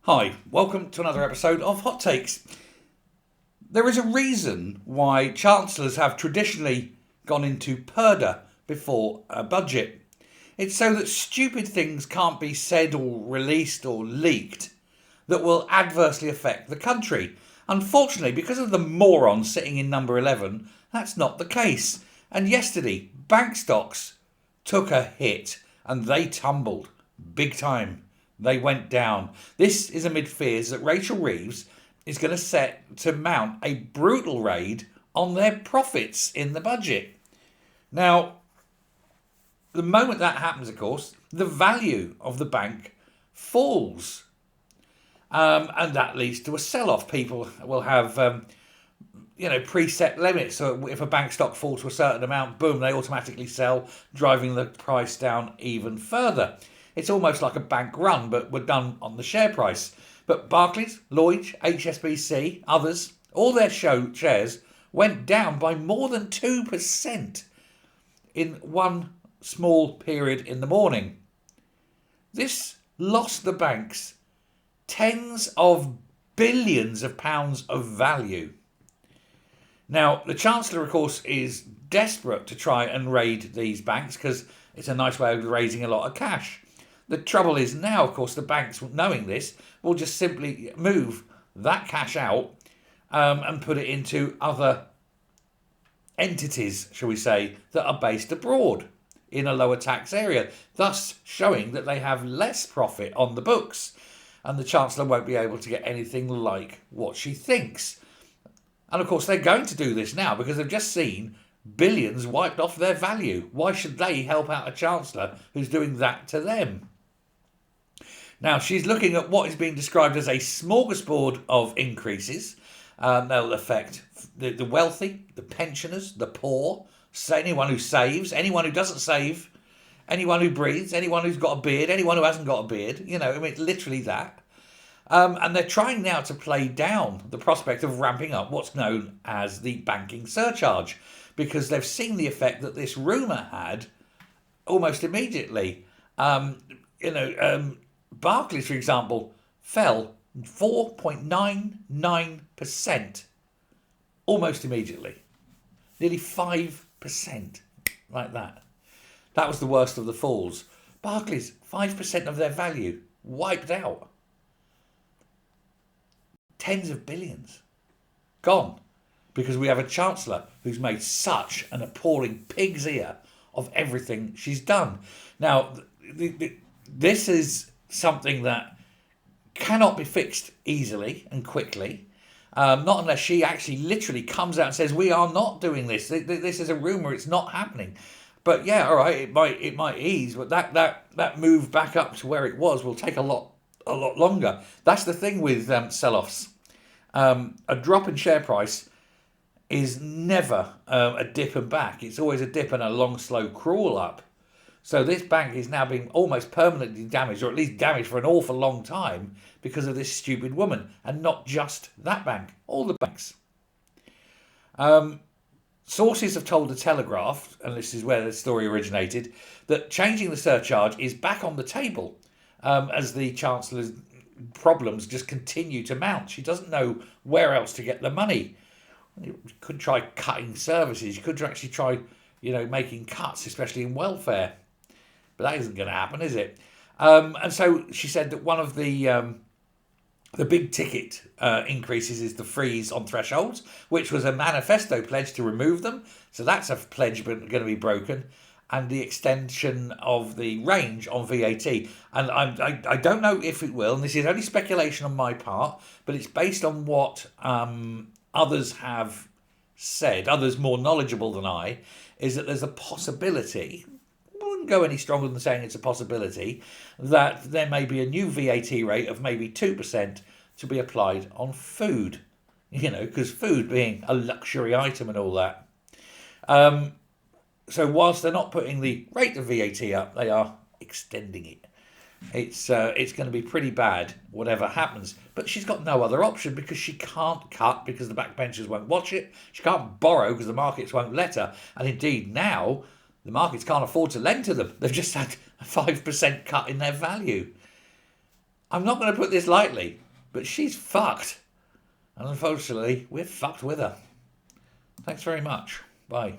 Hi, welcome to another episode of Hot Takes. There is a reason why chancellors have traditionally gone into purdah before a budget. It's so that stupid things can't be said or released or leaked that will adversely affect the country. Unfortunately, because of the moron sitting in number 11, that's not the case. And yesterday, bank stocks took a hit and they tumbled big time. They went down. This is amid fears that Rachel Reeves is going to set to mount a brutal raid on their profits in the budget. Now, the moment that happens, of course, the value of the bank falls. And that leads to a sell-off. People will have, preset limits. So if a bank stock falls to a certain amount, boom, they automatically sell, driving the price down even further. It's almost like a bank run, but we're done on the share price. But Barclays, Lloyds, HSBC, others, all their shares went down by more than 2% in one small period in the morning. This lost the banks tens of billions of pounds of value. Now, the Chancellor, of course, is desperate to try and raid these banks because it's a nice way of raising a lot of cash. The trouble is now, of course, the banks, knowing this, will just simply move that cash out and put it into other entities, shall we say, that are based abroad in a lower tax area, thus showing that they have less profit on the books. And the Chancellor won't be able to get anything like what she thinks. And of course, they're going to do this now because they've just seen billions wiped off their value. Why should they help out a Chancellor who's doing that to them? Now, she's looking at what is being described as a smorgasbord of increases. They'll affect the wealthy, the pensioners, the poor, anyone who saves, anyone who doesn't save, anyone who breathes, anyone who's got a beard, anyone who hasn't got a beard. It's literally that. And they're trying now to play down the prospect of ramping up what's known as the banking surcharge, because they've seen the effect that this rumour had almost immediately. Barclays, for example, fell 4.99% almost immediately. Nearly 5%, like that. That was the worst of the falls. Barclays, 5% of their value wiped out. Tens of billions gone because we have a Chancellor who's made such an appalling pig's ear of everything she's done. Now, this is something that cannot be fixed easily and quickly, not unless she actually literally comes out and says, we are not doing this. This is a rumour, it's not happening. But yeah, all right, it might ease, but that move back up to where it was will take a lot longer. That's the thing with sell-offs. A drop in share price is never a dip and back. It's always a dip and a long, slow crawl up. So this bank is now being almost permanently damaged, or at least damaged for an awful long time, because of this stupid woman. And not just that bank, all the banks. Sources have told the Telegraph, and this is where the story originated, that changing the surcharge is back on the table as the Chancellor's problems just continue to mount. She doesn't know where else to get the money. You could try cutting services. You could actually try, making cuts, especially in welfare. But that isn't going to happen, is it? And so she said that one of the big ticket increases is the freeze on thresholds, which was a manifesto pledge to remove them. So that's a pledge going to be broken. And the extension of the range on VAT. And I don't know if it will, and this is only speculation on my part, but it's based on what others have said, others more knowledgeable than I, is that there's a possibility, I wouldn't go any stronger than saying it's a possibility, that there may be a new VAT rate of maybe 2% to be applied on food. Because food being a luxury item and all that. So whilst they're not putting the rate of VAT up, they are extending it. It's going to be pretty bad, whatever happens. But she's got no other option because she can't cut because the backbenchers won't watch it. She can't borrow because the markets won't let her. And indeed now, the markets can't afford to lend to them. They've just had a 5% cut in their value. I'm not going to put this lightly, but she's fucked. And unfortunately, we're fucked with her. Thanks very much. Bye.